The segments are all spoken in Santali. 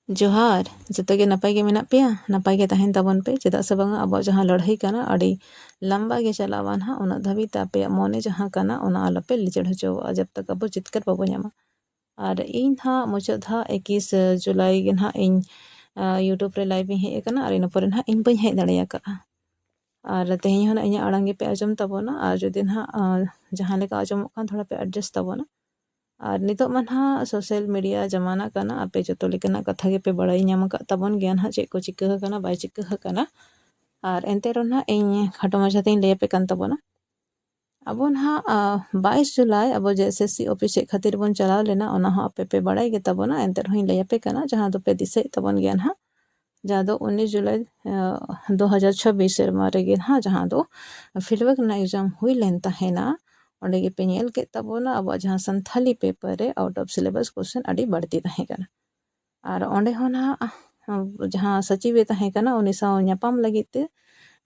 जोहार जतो गे नपाय गे मेना पेया नपाय गे तहन ताबन पे चेदा से बांगा अब जहाँ लड़ाई कना अड़ी लंबा गे चलावान हा उना धाबी तापे मोने जहाँ कना उना आलोपे लिचड़ हचोवा जब तक अब चितकर बाबो ᱧᱟᱢᱟ और इन हा मुचाद हा 21 जुलाई गे ना इन यूट्यूब रे लाइव हेज कना और इन पर ना इन बई हेज दाड़े का और तेहन होना इन आड़ांग गे पे आजम ताबोना और जुदी ना जहाँ लेका आजम कान थोड़ा पे एडजस्ट ताबोना और नितो मन हा सोशल मीडिया जमाना कना आपे जतो लेकना कथा गे पे बड़ाई ᱧᱟᱢ का ताबन ज्ञान हा चेक को चिका कना बाय चिका कना और एंते रोना इन खाटो मजाते ले पे कान ताबोना अब ना 22 जुलाई अब जैसे सी ऑफिस खातिर बन चलाव लेना ओना हा आपे पे बड़ाई गे ताबोना एंते रही ले पे कना जहाँ दो पे दिसे ताबन ज्ञान हा जहाँ दो 19 जुलाई 2026 सेरमा रेगे हा जहाँ दो फील्डवर्क ना एग्जाम हुई लेन ताहेना ओंडे गे पे नेल के ताबोना अब जहाँ संथाली पेपर रे आउट ऑफ सिलेबस क्वेश्चन अड़ी बढ़ती ताहे कना और ओंडे होना जहाँ सचिव ताहे कना उनी साव ᱧᱟᱯᱟᱢ लगी ते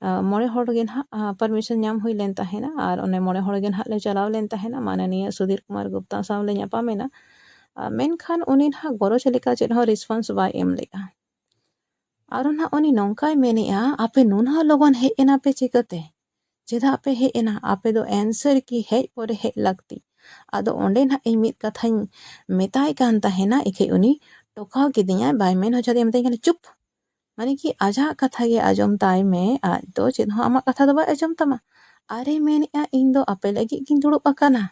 मोड़े हड़ गे ना परमिशन ᱧᱟᱢ हुई लेन ताहेना और ओने मोड़े हड़ गे ना ले चलाव लेन ताहेना माननीय सुधीर कुमार गुप्ता साव ले ᱧᱟᱯᱟमेना मेनखान उनी ना गरज लेका चेद हो रिस्पॉन्स बाय एम लेगा और ना उनी नौकाय मेनेआ आपे नुना लगन हेज एना पे चिकते चेदा पे हेज एना आपे दो आंसर की हेज परे हेज लगती आदो ओंडे ना इन मित कथाई मेताय कान ताहेना इखे उनी टोकाव किदिया बाय मेन हो जादे मते चुप माने कि आजा कथा गे आजम ताय में आज दो चेद हो आमा कथा दो बाय आजम तमा अरे मेनेआ इन दो आपे लगी किन दुड़ुब अकाना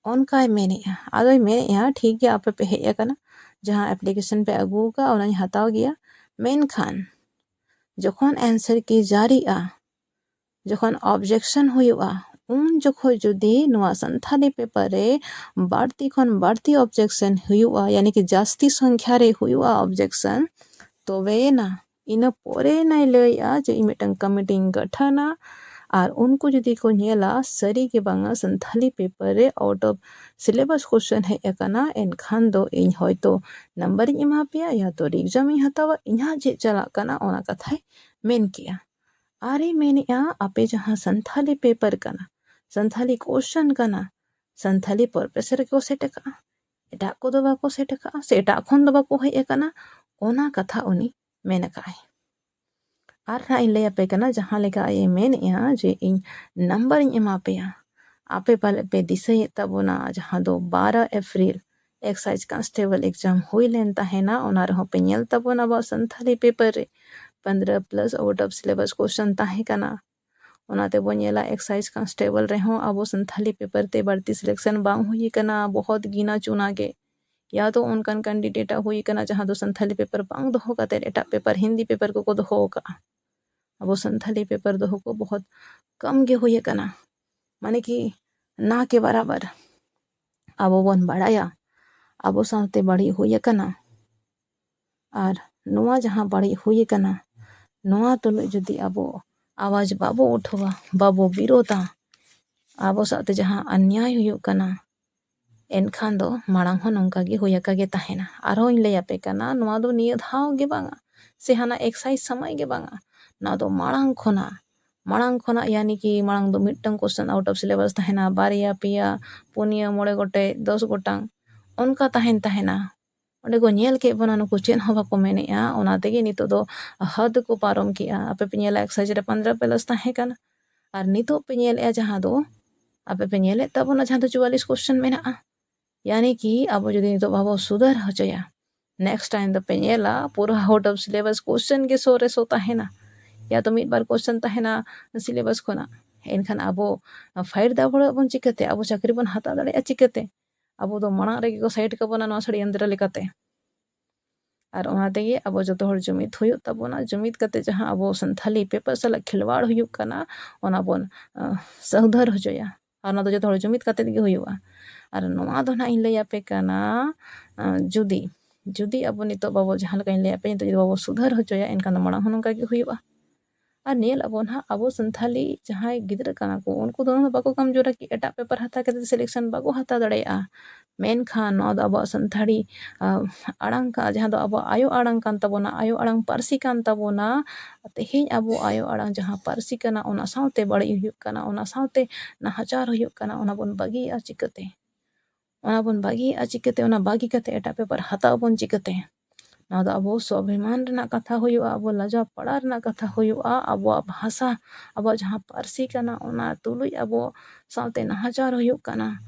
ओनकाय मेनेआ आदोय मेनेआ ठीक गे आपे पे हेज अकाना जहाँ एप्लीकेशन पे अगू का ओनाई हताव गया मेनखान जखन आंसर की जारीआ जखन ऑब्जेक्शन हुआ उन जखो जुदी नुआ संथाली पेपर रे बाड़ती खन बाड़ती ऑब्जेक्शन हुआ यानी कि जास्ती संख्या रे हुआ ऑब्जेक्शन तोबे ना इन पोरे नाय लया जे इमिटंग कमिटी गठना और उनको जुदी को नेला सरी के बांगा संथाली पेपर रे आउट ऑफ सिलेबस क्वेश्चन है एकना एनखान दो इन होयतो नंबर इमा पेया या तो एग्जाम इ हतावा इहा जे चला कना ओना कथाय मेन किया आरे मेनेआ आपे जहाँ संथाली पेपर कना संथाली क्वेश्चन कना संथाली प्रोफेसर को सेट का एटा को दो बाको सेट का से एटा खन दो बाको हेज कना ओना कथा उनी मेन काय और ना इन ले पे कना जहाँ लेका ए मेनेआ जे इन नंबर इन एमा पेया आपे पाले पे दिसे तबोना जहाँ दो 12 अप्रैल एक्साइज कांस्टेबल एग्जाम हुई लेन ताहेना ओना रहो पे नेल तबोना बा संथाली पेपर रे 15 plus out of syllabus question ताहे कना ओनाते बोनेला एक्साइज कांस्टेबल रहो अब संथाली पेपर ते बढ़ती सिलेक्शन बांग हुई कना बहुत गिना चुना गे या तो उनकन कैंडिडेट हुई कना जहाँ दो संथाली पेपर बांग दो का एटा पेपर हिंदी पेपर को दो का अब संथाली पेपर दो को बहुत कम गे हुई कना माने कि ना के बराबर अब बन बढ़ाया अब साथे बड़ी हुई कना और नुआ जहाँ बड़ी हुई कना नुआ तुलु जुदी अब आवाज बाबो उठवा बाबो विरोधा अब साथे जहाँ अन्याय हुई कना एनखान दो मांग हो नौका गे हुई का गे ताहेना आरो इन ले पे कना नुआ दो निय धाव गे बांगा से हाना एक्साइज समय गे बांगा ना दो मांग खोना यानी कि मांग दो मिटन क्वेश्चन आउट ऑफ सिलेबस ताहेना बारिया पिया पुनिया मोड़े गोटे 10 गोटांग उनका ताहेना ओंडे को नेल के बना नुको चेन हो बाको मेनेआ ओना तेगे नितो दो हद को पारम किया आपे पे नेला एक्साइज रे 15 प्लस ताहे कना और नितो पे नेले जहाँ दो आपे पे नेले तबोना जहाँ दो 44 क्वेश्चन मेना यानी कि अब जुदी नितो बाबो सुधर हचया नेक्स्ट टाइम दो पे नेला पूरा आउट ऑफ सिलेबस क्वेश्चन के सोरे सो ताहेना या तो मिट बार क्वेश्चन ताहेना सिलेबस खोना एनखान अब फाइट दाबड़ बन चिकते अब चाकरी बन हता दाड़े चिकते अब दो मना रे को साइड का बना षड्यंत्र यंत्र लेकाते और ओनाते अब जो हर जुमिद हुई तबोना जुमिद कते जहाँ अब संथाली पेपर साला खिलवाड़ हुई कना ओना बन सौधर हजोया और ना जो हर जुमिद कते गे हुआ और नोआ दो ना इन ले पे कना जुदी जुदी अब नितो बाबो जहाँ लका इन ले पे नितो बाबो सुधर हजोया एनखान मना नंका गे हुआ और नेल अब ना अब संथाली जहाँ गिद्र कना को उनको दोनों बाको कमजोरा कि एटा पेपर हता के सिलेक्शन बाको हता दड़ेया मेनखान नो दो अब संथाली आड़ांग का जहाँ दो अब आयो आड़ांग कान तबोना आयो आड़ांग पारसी कान तबोना तेहेñ अब आयो आड़ांग जहाँ पारसी कना ओना सावते बड़ी हुयुग कना ओना सावते नाहाचार हुयुग कना ओना बन बागी आ चिकते ओना बन बागी आ चिकते ओना बागी कते एटा पेपर हता बन चिकते ᱱᱚᱣᱟ ᱫᱚ ᱟᱵᱚ ᱥᱚᱵᱷᱤᱢᱟᱱ ᱨᱮᱱᱟᱜ ᱠᱟᱛᱷᱟ ᱦᱩᱭᱩᱜᱼᱟ, ᱟᱵᱚ ᱞᱟᱡᱟᱣ ᱯᱟᱲᱟ ᱨᱮᱱᱟᱜ ᱠᱟᱛᱷᱟ ᱦᱩᱭᱩᱜᱼᱟ, ᱟᱵᱚᱣᱟᱜ ᱵᱷᱟষᱟ, ᱟᱵᱚᱣᱟᱜ ᱡᱟᱦᱟᱸ ᱯᱟᱹᱨᱥᱤ ᱠᱟᱱᱟ ᱚᱱᱟ ᱛᱩᱞᱩᱡ ᱟᱵᱚ ᱥᱟᱶᱛᱮ ᱱᱟᱦᱟᱪᱟᱨ ᱦᱩᱭᱩᱜ ᱠᱟᱱᱟ,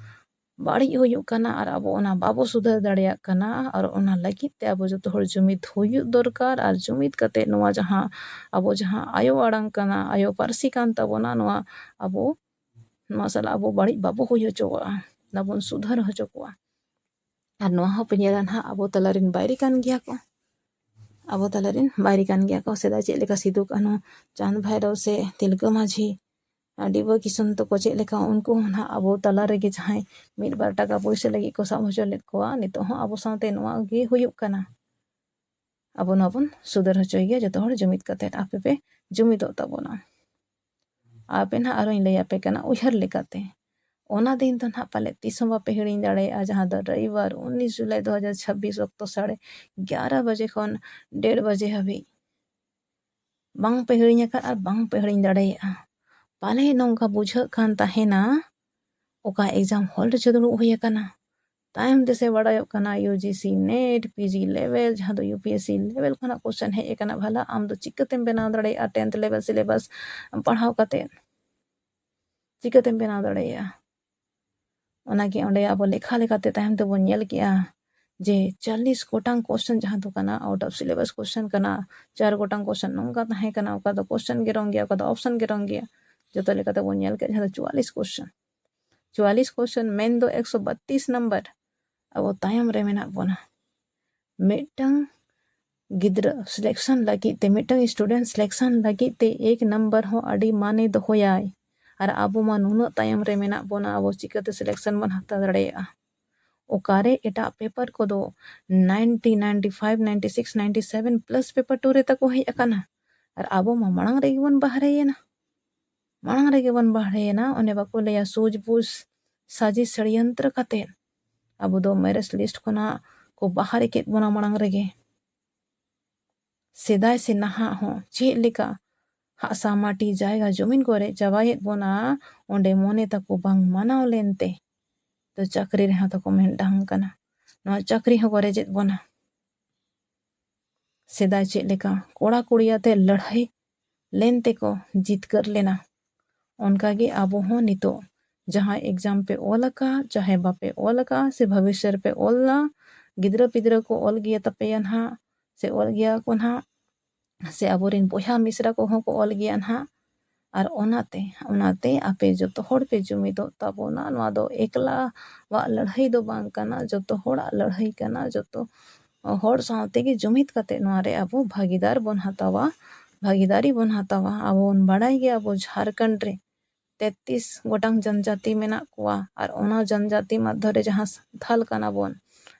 ᱵᱟᱹᱲᱤᱡ ᱦᱩᱭᱩᱜ ᱠᱟᱱᱟ, ᱟᱨ ᱟᱵᱚ ᱚᱱᱟ ᱵᱟᱵᱚ ᱥᱩᱫᱷᱟᱹᱨ ᱫᱟᱲᱮᱭᱟᱜ ᱠᱟᱱᱟ। ᱟᱨ ᱚᱱᱟ ᱞᱟᱹᱜᱤᱫ te ᱟᱵᱚ ᱡᱚᱛᱚ ᱦᱚᱲ ᱡᱩᱢᱤᱫ ᱦᱩᱭᱩᱜ ᱫᱚᱨᱠᱟর, ᱟᱨ ᱡᱩᱢᱤᱫ ᱠᱟᱛᱮ ᱱᱚᱣᱟ ᱡᱟᱦᱟᱸ ᱟᱵᱚ ᱡᱟᱦᱟᱸ ᱟᱭᱳ ᱟᱲᱟᱝ ᱠᱟᱱᱟ, ᱟᱭᱳ ᱯᱟᱹᱨᱥᱤ ᱠᱟᱱ ᱛᱟᱵᱚᱱᱟ, ᱱᱚᱣᱟ ᱟᱵᱚ ᱱᱚᱣᱟ ᱥᱟᱞᱟᱜ ᱟᱵᱚ ᱵᱟᱹᱲᱤᱡ ᱵᱟᱵᱚ ᱦᱩᱭ ᱦᱚᱪᱚᱣᱟᱜᱼᱟ, ᱚᱱᱟᱵᱚᱱ ᱥᱩᱫᱷᱟᱹᱨ ᱦᱚᱪᱚ ᱠᱚᱣᱟ। ᱟᱨ ᱱᱚᱣᱟ ᱦᱚᱸ ᱯᱮ ᱧᱮᱞᱟ ᱱᱟᱦᱟᱜ ᱟᱵᱚ ᱛᱟᱞᱟᱨᱮᱱ ᱵᱟᱭᱨᱤ ᱠᱟᱱ ᱜᱮᱭᱟ ᱠᱚ, ᱟᱵᱚ ᱛᱟᱞᱟᱨᱮᱱ ᱵᱟᱭᱨᱤ ᱠᱟᱱ ᱜᱮᱭᱟ ᱠᱚ। ᱥᱮᱫᱟᱭ ᱪᱮᱫ ᱞᱮᱠᱟ ᱥᱤᱫᱩ ᱠᱟᱹᱱᱦᱩ, ᱪᱟᱸᱫᱽ ᱵᱷᱟᱭᱨᱚ ᱥᱮ ᱛᱤᱞᱠᱟᱹ ᱢᱟᱹᱡᱷᱤ, ᱰᱤᱵᱟᱹ ᱠᱤᱥᱩᱱ ᱛᱟᱠᱚ ᱪᱮᱫ ᱞᱮᱠᱟ ᱩᱱᱠᱩ ᱦᱚᱸ ᱱᱟᱦᱟᱜ ᱟᱵᱚ ᱛᱟᱞᱟ ᱨᱮᱜᱮ ᱡᱟᱦᱟᱸᱭ 1-2 টাকা ᱯᱩᱭᱥᱟᱹ ᱞᱟᱹᱜᱤᱫ ᱠᱚ ᱥᱟᱵ ᱦᱚᱪᱚ ᱞᱮᱫ ᱠᱚᱣᱟ, ᱱᱤᱛᱚᱜ ᱦᱚᱸ ᱟᱵᱚ ᱥᱟᱶᱛᱮ ᱱᱚᱣᱟ ᱜᱮ ᱦᱩᱭᱩᱜ ᱠᱟᱱᱟ। ᱟᱵᱚ ᱱᱚᱣᱟ ᱵᱚᱱ ᱥᱩᱫᱷᱟᱹᱨ ᱦᱚᱪᱚᱭ ᱜᱮᱭᱟ ᱡᱚᱛᱚ ᱦᱚᱲ ᱡᱩᱢᱤᱫ ᱠᱟᱛᱮ, ᱟᱯᱮ ᱯᱮ ᱡᱩᱢᱤᱫᱚᱜ ᱛᱟᱵᱚᱱᱟ। ᱟᱯᱮ ᱱᱟᱦᱟᱜ ᱟᱨᱚᱧ ᱞᱟᱹᱭ ᱟᱯᱮ ᱠᱟᱱᱟ ᱩᱭᱦᱟᱹᱨ ᱞᱮᱠᱟᱛᱮ, ᱚᱱᱟ ᱫᱤᱱ ᱫᱚ ᱱᱟᱦᱟᱜ ᱯᱟᱞᱮ ᱛᱤᱥ ᱦᱚᱸ ᱵᱟᱯᱮ ᱦᱤᱲᱤᱧ ᱫᱟᱲᱮᱭᱟᱜᱼᱟ, ᱡᱟᱦᱟᱸ ᱫᱚ रविवार 19 जुलाई 2026 ᱚᱠᱛᱚ 11:30 बजे ᱠᱷᱚᱱ 1:30 बजे हाबिज बांग पे हिड़िᱧ आकाद आर बांग पे हिड़िᱧ दाड़ेयागᱼा। पाले नोंका बुझाᱹग कान ताहेना ओका एग्जाम हॉल रे दुड़ुब हुई आकाना, तायम देसे बाड़ायोग काना यूजीसी नेट पीजी लेवल जहाँ दो यूपीएससी लेवल खाना क्वेश्चन है एकाना भला आम दो चिकतेम बनाव दाड़ेयागᱼा, 10th लेवल सिलेबस पढ़ाव काते चिकतेम बनाव दाड़ेयागᱼा। ओनागे ओंडे आबो लेखा लेखाते तायम तेबो नेल केआ जे 40 गोटांग क्वेश्चन जहाँ दो काना आउट ऑफ सिलेबस क्वेश्चन काना, 4 गोटांग क्वेश्चन नोंका ताहे काना, ओका दो क्वेश्चन गे रंग गया, ओका दो ऑप्शन गे रंग गया, जतो लेकाते बो नेल के जहाँ 44 क्वेश्चन 44 क्वेश्चन मेन दो 132 नंबर अब तायम रे मेना बोना। मिटंग गिद्रा सिलेक्शन लगी ते मिटंग स्टूडेंट सिलेक्शन लगी ते 1 नंबर हो अड़ी माने दोहोयाय, और अब मा नुना तायम रे मेना बोना, अब चिकाते सिलेक्शन मन हता दाड़ेयागᱼा। ओकारे एटा पेपर को दो 90 95 96 97 प्लस पेपर 2 रे तको हेज अकाना, और अब मा मांग रे बन बहरेयना, मांग रे बन बहरेयना, ओने बाको लेया सूझबूझ साजिश षड्यंत्र काते अब दो मेरिट लिस्ट खोना को बाहर केत बोना मांग रेगे। सेदाय से नहा हो चेक लेका हासा माटी जायगा जमीन करे चाबायेत बोना, ओंडे मोने तको बांग मानाव लेनते तो चाकरी रे तको मेन डांग काना, नवा चाकरी हो करे जेत बोना। सेदाय चेक लेका कोड़ा कुड़ियाते लड़ाई लेनते को जितकर लेना, उनका आबो हो नितो जहाँ एग्जाम पे ओलका चाहे बापे ओलका से भविष्य पे ओलना, गिद्रा पिद्रा को ओल गया तपेया ना से ओल गया को ना से आबोरिन बोया मिश्रा को हो को ओल गया ना, और ओनाते आपे जतो होड़ पे जुमिदो ताबोना। नवा दो एकला वा लड़ाई दो बांग काना, जतो होड़ा लड़ाई काना, जतो होड़ सावते के जुमिद काते नवा रे आबो भागीदार बन हतावा, भागीदारी बन हतावा। आबो बाड़ाई गया आबो झारखंड रे 33 गोटांग जनजाति मेना कुआ, और ओना जनजाति मध्य रे जहाँ संथाल काना बोन,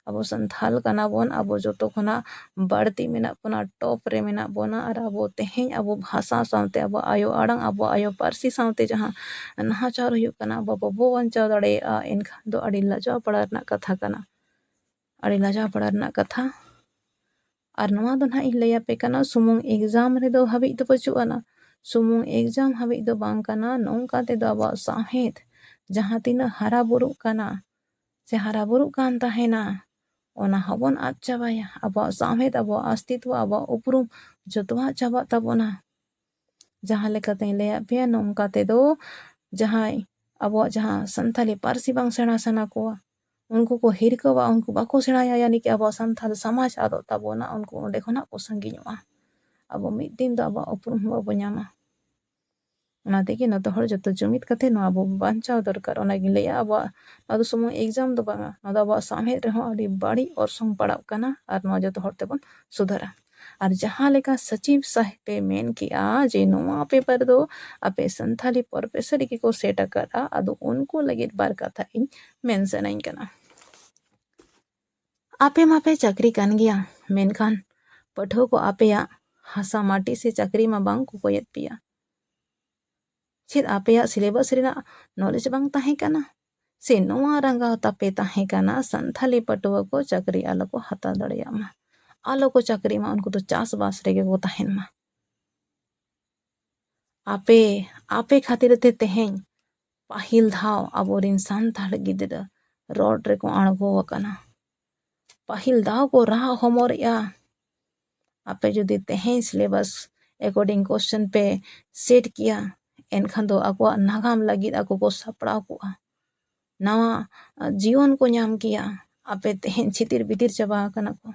अब संथाल काना बोन, अब जतो खना बाड़ती मेना बोना, टॉप रे मेना बोना, और अब तेहें अब भाषा सावते अब आयो आड़ांग अब आयो पारसी सावते जहाँ नाहाचार हुयुग काना बाबो वंचाव दाड़ेयागᱼा, एनखान दो अड़ी लजाव पड़ा रना कथा काना, अड़ी लजाव पड़ा रना कथा। और नवा दो नाह लैया पे काना सुमुंग एग्जाम रे दो हाबिज दो बचुआना, सुमुंग एग्जाम हाबिज दो बांग काना, नोंका ते दो अब साहेद जहाँ तीना हरा बुरु काना से हरा बुरु कान ताहेना ओना हबन आद चाबाया, अब साहेद अब अस्तित्व अब उपरुम जतवा चाबा ताबोना। जहाँ लेकाते लैया पे नोंका ते दो जहाँ अब जहाँ संथाली पारसी बांग सेना सना कोआ उनको को हिरकवा, उनको बाको सेणाया, यानी कि अब संथाल समाज आदो ताबोना, उनको ओंडे खना को संगिñoa, अब मिद दिन दो अब उपरुम बाबो ñama। ओनातेगे नतो हर जतो जुमिद कते नो अब बांचाव दरकार, ओनागिन लैया अब अदो सुमुंग एग्जाम दो बांगा, नदा अब सामहेद रे हो अड़ी बाड़ी ऑर्सोंग पड़ाव काना, और नो जतो हर तेबन सुधरा। और जहाँ लेका सचिव साहेब पे मेन किया जे नोआ पेपर दो आपे संथाली प्रोफेसर की को सेट करा, अदो उनको लगे बार कथा इन मेंशन आइन कना। आपे मापे चाकरी कान गया, मेनखान पठो को आपे या हासा माटी से चाकरी मा बांग को कोयत पिया, चेद आपे या सिलेबस रेना नॉलेज बांग ताहे काना, से नोआ रंगाव तापे ताहे काना संथाली पटुआ को चाकरी आलो को हता दड़ेया मा, आलो को चाकरी मा उनको तो चास बास रेगे को ताहेन मा। आपे आपे खातिर ते तेहें पाहिल धाव आबोरिन संथाल गिदरा रोड रे को आणगो वकाना, पाहिल दाव को राह होमोर या आपे जुदी तेहें सिलेबस अकॉर्डिंग क्वेश्चन पे सेट किया एनखान दो आको नागाम लगिद आको को सापड़ाव कुआ नवा जीवन को नाम किया आपे तेहें छितिर बितिर चबा कना को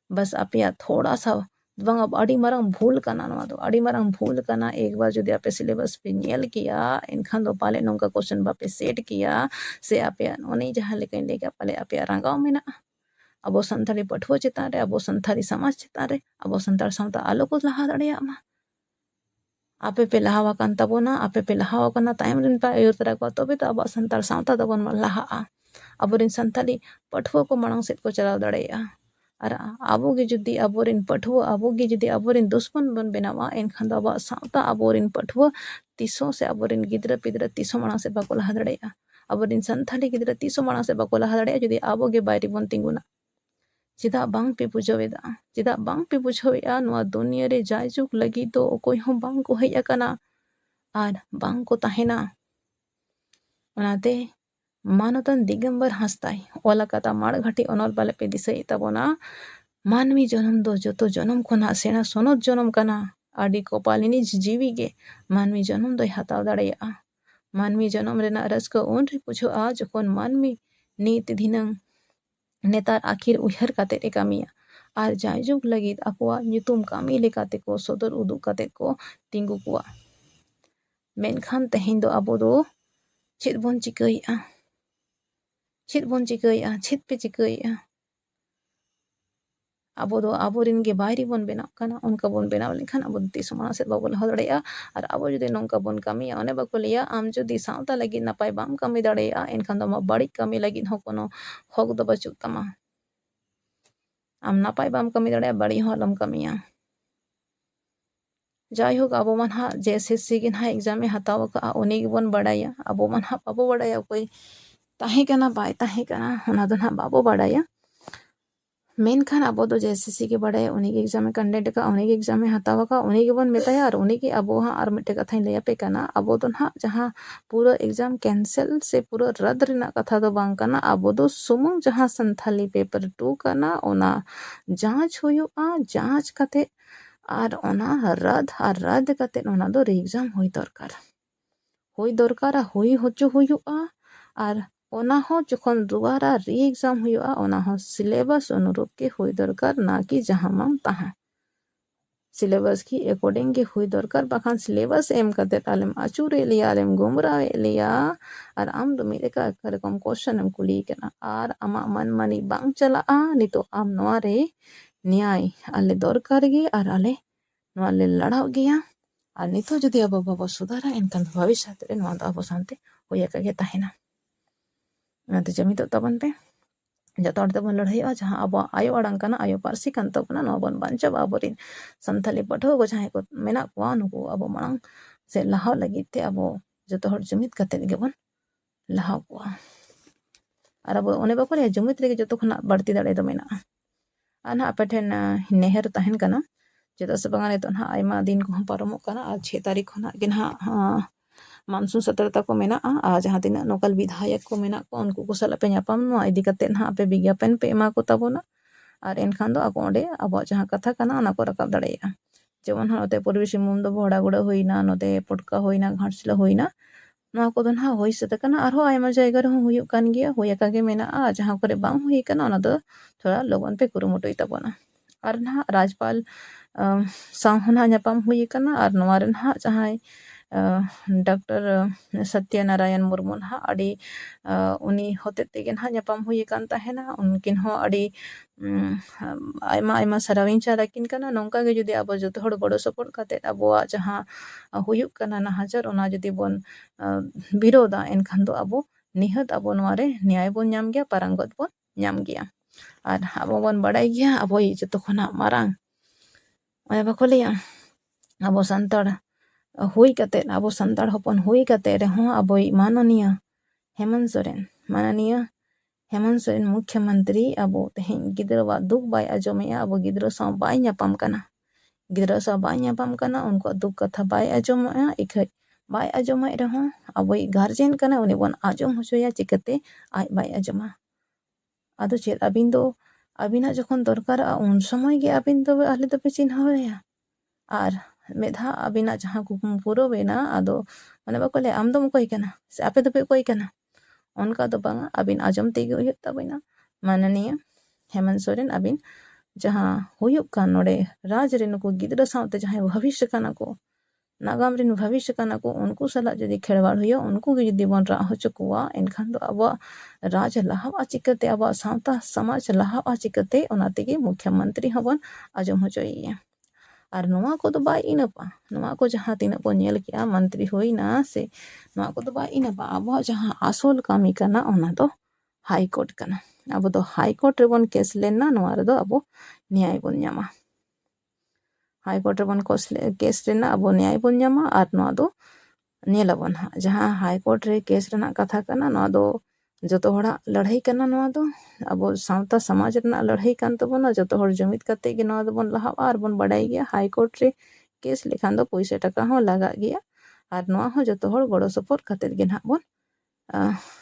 बस आपे थोड़ा सा बंग अब अड़ी मारंग भूल कना नवा दो अड़ी मारंग भूल कना एक बार जुदी आपे सिलेबस पे नेल किया एनखान दो पाले नोंका क्वेश्चन बापे सेट किया से आपे ओने जहां लेके लेके पाले आपे रंगाव मेना अब संथाली पठुआ चितान रे अब संथाली समाज चितान रे अब संतार सावता आलो को लहा दाड़ेया मा आपे पे लहावा कान तबोना आपे पे लहावा कना तायम रिन पा अयुर तरा को तबे तो अब संतार सावता तबोन मा लहा अबोरिन संथाली पठुआ को मांग सेट को चलाव दाड़ेया और आबोगे जुदी अबोरिन पठुआ आबोगे जुदी अबोरिन दुश्मन बन बेनावा एनखान दो अब सावता अबोरिन पठुआ तीसों से अबोरिन गिद्रा पिद्रा तीसों मांग से बाको लहा दाड़ेया अबोरिन संथाली गिद्रा तीसों मांग से बाको लहा दाड़ेया जुदी आबोगे बायरी बन तिंगुना चिदा बांग पे बुझावेदा चिदा बांग पे बुझावेया नवा दुनिया रे जायजुग लगी तो कोई हम बांग को हेय अकना आर बांग को ताहेना ओनाते मानवतन दिगंबर हंसताय ओला कथा माड़घाटी अनल बाले पे दिसई तबोना मानवी जन्म दो जोतो जन्म खोना सेना सोनत जन्म कना आडी कपालिनी जीवी गे मानवी जन्म दो हताव दाड़ेया मानवी जन्म रेना रस्का उन रे बुझाआ जखन मानवी नीत धिनंग नेतार आखिर उयहर काते रे कामिया आर जायजुग लगिद आकोआ nyutum kami लेकाते को सदर उदुग काते को तिंगु कुआ मेनखान तेहें दो आबो दो चेद बोन चिकाइया चेद पे चिकाइया आबो दो आबोरिन गे बायरी बोन बेनाव कना उनका बोन बेनाव लेखान आबो तीस माना से बाबो लहा दाड़ेया और आबो जुदी नोंका बोन कामिया ओने बाको लिया आम जुदी सावता लगी नपाय बाम कामी दाड़ेया एनखान दो मा बाड़ी कामी लगी हो कोनो हक दो बचु तमा आम नपाय बाम कामी दाड़ेया बाड़ी हो अलम कामिया जायहोक आबो मन हा जेएसएससी गे ना एग्जाम में हताव का ओने गे बोन बड़ाया आबो मन हा बाबो बड़ाया कोई ताहे कना बाय ताहे कना ओना दो ना बाबो बड़ाया मेनखान आबो दो जेएसएससी के बड़ाया उनी के एग्जाम में कंटेंट का उनी के एग्जाम में हताव का उनी के बोन मेताया और उनी के आबो हा और मिटे कथा लैया पे कना आबो दो ना जहां पूरा एग्जाम कैंसिल से पूरा रद्द रेना कथा दो बांग कना आबो दो सुमुंग जहां संथाली पेपर 2 कना ओना जांच हुयुआ जांच कते और ओना रद्द कते ओना दो एग्जाम हुई दरकार हुई होचो हुयुआ और ओना हो जखन दुबारा री एग्जाम हुयुआ ओना हो सिलेबस अनुरूप के हुई दरकार ना कि जहां माम तहां सिलेबस की अकॉर्डिंग के हुई दरकार बाखान सिलेबस एम कते तालेम आचुरे लिया आलेम गुमरावे लिया और आम दो मेरे का रकम क्वेश्चन एम कुली कना और आमा मन मानी बांग चलाआ नितो आम नोआ रे न्याय आले दरकार गे और आले नोआ ले लड़ाव गया और नितो जुदी अब बाबा सुधारा एनकान भविष्य रे नोआ दो अब शांति होया का गे ताहेना ओनाते जमितो तबन पे जतो हर तबन लड़ाईआ जहां अब आयो अड़ांग कना आयो पारसी कान तबना नोआ बन बांचा बाबरिन संथाली पठो को जहां को मेना को नुको अब मांग से लहाव लगी ते अब जतो हर जुमित कते गे बन लहाव को और अब ओने बाको रे जुमित रे जतो खना बढ़ती दाड़े दो मेना आना अपेठेन नेहर ताहेन कना चेदा से बांगा ने तो ना आयमा दिन को पारमो कना और 6 तारीख होना गे ना मानसून सतर्कता को मेना जहां तीना नोकल विधायक को मेना को उनको को सला पे ᱧᱟᱯᱟᱢ नो इदी कते ना पे विज्ञापन पे एमा को तबोना और एनखान दो आको ओंडे अब जहां कथा कना ओना को रकाब दाड़ेया जेमन होते परिवेशी मुम दो भोड़ागुड़ा होइना नोते पटका होइना घाटसिला होइना नोआ को दो ना होई सते कना आरो आयमा जायगा रे हुयु कान गिया होया कागे मेना जहां करे बांग हुई कना ओना दो थोड़ा लोगन पे कुरुमुटुई तबोना और ना राजपाल साव होना ᱧᱟᱯᱟᱢ हुई कना और नोआ रे ना जहां डॉक्टर सत्यनारायण मुर्मू ना अड़ी उनी होते तेगे ना ᱧᱟᱯᱟᱢ हुई कान ताहेना उनकिन हो अड़ी आयमा आयमा सराविन चालाकिन कना नोंका गे जुदी अब जतो हड़ बड़ो सपोर्ट काते अबोआ जहां हुयुक कना नाहाजार ओना जुदी बोन विरोधा एनखान दो अब निहत अब नोआरे न्याय बोन नाम गया पारंगत बोन नाम गया और अब बोन बड़ाई गया अब जतो खना मारांग ओया बाको लिया अब संताड़ हुई कते अब संताड़ हपन हुई कते रहो अब माननीय हेमंत सोरेन मुख्यमंत्री अब तेहें गिद्रवा दुख बाय आजोमेया अब गिद्रो साव बाय ᱧᱟᱯᱟᱢ कना गिद्रो साव बाय ᱧᱟᱯᱟᱢ कना उनको दुख कथा बाय आजोमेया इखै बाय आजोमाय रहो अब गार्जियन कना उनी बोन आजोम होचोया चिकते आय बाय आजोमा आदो चेद अबिन दो ᱟᱹᱵᱤᱱᱟᱜ ᱡᱚᱠᱷᱚᱱ ᱫᱚᱨᱠᱟᱨᱚᱜᱼᱟ ᱩᱱ ᱥᱚᱢᱚᱭ ᱜᱮ ᱟᱹᱵᱤᱱ ᱫᱚ ᱟᱞᱮ ᱫᱚᱯᱮ ᱪᱤᱱᱦᱟᱹᱣᱮᱭᱟ ᱟᱨ ᱢᱤᱫ ᱫᱷᱟᱣ ᱟᱹᱵᱤᱱᱟᱜ ᱡᱟᱦᱟᱸ ᱠᱩᱠᱢᱩ ᱯᱩᱨᱟᱹᱣᱮᱱᱟ ᱟᱫᱚ ᱢᱟᱱᱮ ᱵᱟᱠᱚ ᱞᱟᱹᱭᱟ ᱟᱢ ᱫᱚᱢ ᱚᱠᱚᱭ ᱠᱟᱱᱟ ᱥᱮ ᱟᱯᱮ ᱫᱚᱯᱮ ᱚᱠᱚᱭ ᱠᱟᱱᱟ ᱚᱱᱠᱟ ᱫᱚ ᱵᱟᱝᱟ ᱟᱹᱵᱤᱱ ᱟᱸᱡᱚᱢ ᱛᱮᱜᱮ ᱦᱩᱭᱩᱜ ᱛᱟᱵᱤᱱᱟ ᱢᱟᱱᱱᱤᱭᱟ ᱦᱮᱢᱚᱱᱛ ᱥᱚᱨᱮᱱ ᱟᱹᱵᱤᱱ ᱡᱟᱦᱟᱸ ᱦᱩᱭᱩᱜ ᱠᱟᱱ ᱱᱚᱰᱮ ᱨᱟᱡᱽ ᱨᱮ ᱱᱩᱠᱩ ᱜᱤᱫᱽᱨᱟᱹ ᱥᱟᱶᱛᱮ ᱡᱟᱦᱟᱸᱭ ᱵᱷᱚᱵᱤᱥᱥᱚ ᱠᱟᱱᱟ ᱠᱚ ᱱᱟᱜᱟᱢ ᱨᱮᱱ ᱵᱷᱚᱵᱤᱥᱥᱚ ᱠᱟᱱᱟ ᱠᱚ ᱩᱱᱠᱩ ᱥᱟᱞᱟᱜ ᱡᱩᱫᱤ ᱠᱷᱮᱲᱣᱟᱲ ᱦᱩᱭᱩᱜᱼᱟ ᱩᱱᱠᱩ ᱜᱮ ᱡᱩᱫᱤ ᱵᱚᱱ ᱨᱟᱜ ᱦᱚᱪᱚ ᱠᱚᱣᱟ ᱮᱱᱠᱷᱟᱱ ᱫᱚ ᱟᱵᱚᱣᱟᱜ ᱨᱟᱡᱽ ᱞᱟᱦᱟᱜᱼᱟ ᱪᱤᱠᱟᱹᱛᱮ ᱟᱵᱚᱣᱟᱜ ᱥᱟᱶᱛᱟ ᱥᱚᱢᱟᱡᱽ ᱞᱟᱦᱟᱜᱼᱟ ᱪᱤᱠᱟᱹᱛᱮ ᱚᱱᱟ ᱛᱮᱜᱮ ᱢᱩᱠᱷᱭᱚ ᱢᱚᱱᱛᱨᱤ ᱦᱚᱸᱵᱚᱱ ᱟᱸᱡᱚᱢ ᱦᱚᱪᱚᱭᱮᱭᱟ ᱟᱨ ᱱᱚᱣᱟ ᱠᱚᱫᱚ ᱵᱟᱭ ᱤᱱᱟᱹᱯᱟ ᱱᱚᱣᱟ ᱠᱚ ᱡᱟᱦᱟᱸ ᱛᱤᱱᱟᱹᱜ ᱵᱚᱱ ᱧᱮᱞ ᱠᱮᱜᱼᱟ ᱢᱚᱱᱛᱨᱤ ᱦᱩᱭᱱᱟ ᱥᱮ ᱱᱚᱣᱟ ᱠᱚᱫᱚ ᱵᱟᱭ ᱤᱱᱟᱹᱯᱟ ᱟᱵᱚᱣᱟᱜ ᱡᱟᱦᱟᱸ ᱟᱥᱚᱞ ᱠᱟᱹᱢᱤ ᱠᱟᱱᱟ ᱚᱱᱟ ᱫᱚ हाईकोर्ट कना अब दो हाईकोर्ट रेबन केस लेना नोआ रे दो अब न्याय बन ᱧᱟᱢᱟ हाईकोर्ट रेबन केस लेना अब न्याय बन ᱧᱟᱢᱟ और नोआ दो नेलाबन जहां हाईकोर्ट रे केस रेना कथा कना नोआ दो जतो हड़ा लड़ाई कना नोआ दो अब सावता समाज रेना लड़ाई कान तबोना जतो हड़ जुमित कते गे नोआ दो बन लहा और बन बड़ाई गया हाईकोर्ट रे केस लेखान दो पैसा टका हो लगा गया और नोआ हो जतो हड़ गड़ो सपोर्ट कते गे ना बन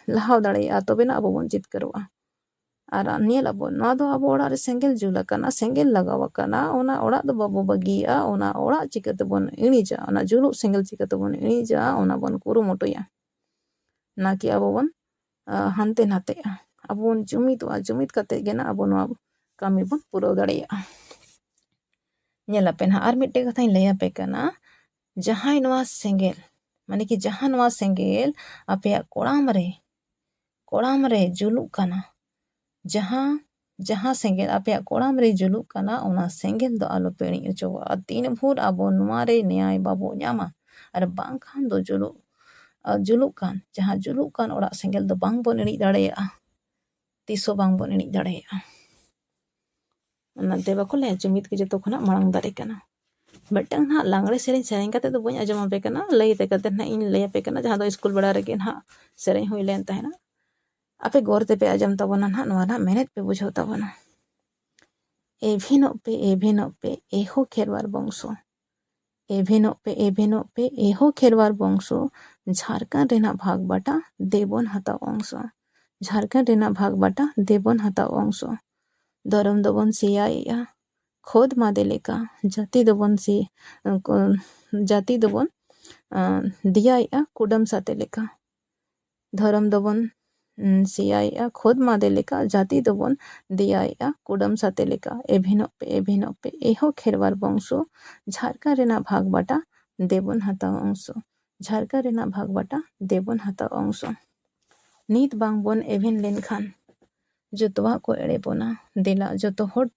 लहाव दाड़ेया तबे ना अब बन जितकरोआ और नेल अब नोआ दो अब ओड़ा रे सेंगेल जुला कना सेंगेल लगाव कना ओना ओड़ा दो बाबू बगिया ओना ओड़ा चिकते बन इणीजा ओना जुलु सेंगेल चिकते बन इणीजा ओना बन कुरुमुटुया ना कि अब बन हानते नातेया अब बन जुमित कते गे ना अब नोआ कामी बन पुराव दाड़ेया नेलापे ना आर मिट्टे कथाई लैया पे कना जहां नोआ सेंगेल माने कि जहां नोआ सेंगेल आपे कोड़ाम रे जुलुक कना जहां जहां सेंगेल आपे कोड़ाम रे जुलुक कना ओना सेंगेल दो आलो पेणी अचोवा तीन भूर आबो नुआ रे न्याय बाबो ᱧᱟᱢᱟ और बांग खान दो जुलुक कान जहां जुलुक कान ओड़ा सेंगेल दो बांग बोन इणी दाड़ेया तीसो बांग बोन इणी दाड़ेया ओनाते बाको ले जुमित के जतो खना मांग दारे कना मिटंग ना लांगड़े सेरें कते दो बኝ आजम पे कना लई ते कते ना इन लई पे कना जहां दो स्कूल बड़ा रेगे ना सेरें हुई लेन तहना आपे गोरते पे आजम तबना ना नोआ ना मेहनत पे बुझाव तबना एभिनो पे एहो खेरवार बंशो एभिनो पे एहो खेरवार बंशो झारखंड रेना भाग बाटा देबन हताव अंशो झारखंड रेना भाग बाटा देबन हताव अंशो धरम दबन सियाया खोद मादे लेका जाति दबन दिया कुडम साते लेका धरम दबन सियाया खोद मादे लेका जाति दबन दिया कुडम साते लेका एभिनो पे एहो खेरवार बंशो झारखंड रेना भाग बाटा देबन हताव अंशो झारखंड रेना भाग बाटा देबन हताव अंशो नीत बांग बन एभिन लेनखान जतवा को एड़े बोना देला जतो हड़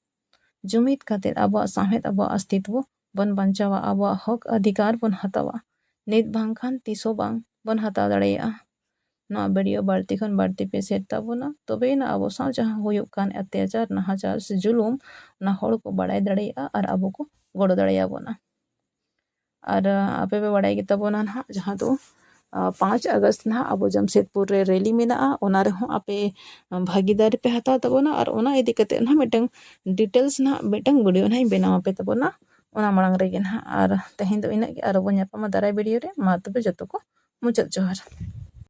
जुमित खातिर आबो साहेद आबो अस्तित्व बन बंचावा आबो हक अधिकार बन हतावा नीत बांग खान तीसो बांग बन हताव दाड़ेया ना वीडियो बढ़ती खन बढ़ती पे सेट तबना तबे ना अब साव जहां हुयुक कान अत्याचार नाहाचार से जुलुम ना हड़ को बड़ाई दाड़ेया और अब को गड़ो दाड़ेया बना और आपे पे बड़ाई के तबना ना जहां दो 5 अगस्त ना अब जमशेदपुर रे रैली मेना ओना रे हो आपे भागीदारी पे हता तबना और ओना इदी कते ना मिटंग डिटेल्स ना मिटंग वीडियो ना बनाव पे तबना ओना मांग रे गे ना और तहें दो इना और बो ᱧᱟᱯᱟᱢᱟ दाराय वीडियो रे मा तबे जतो को मुचाद जोहार।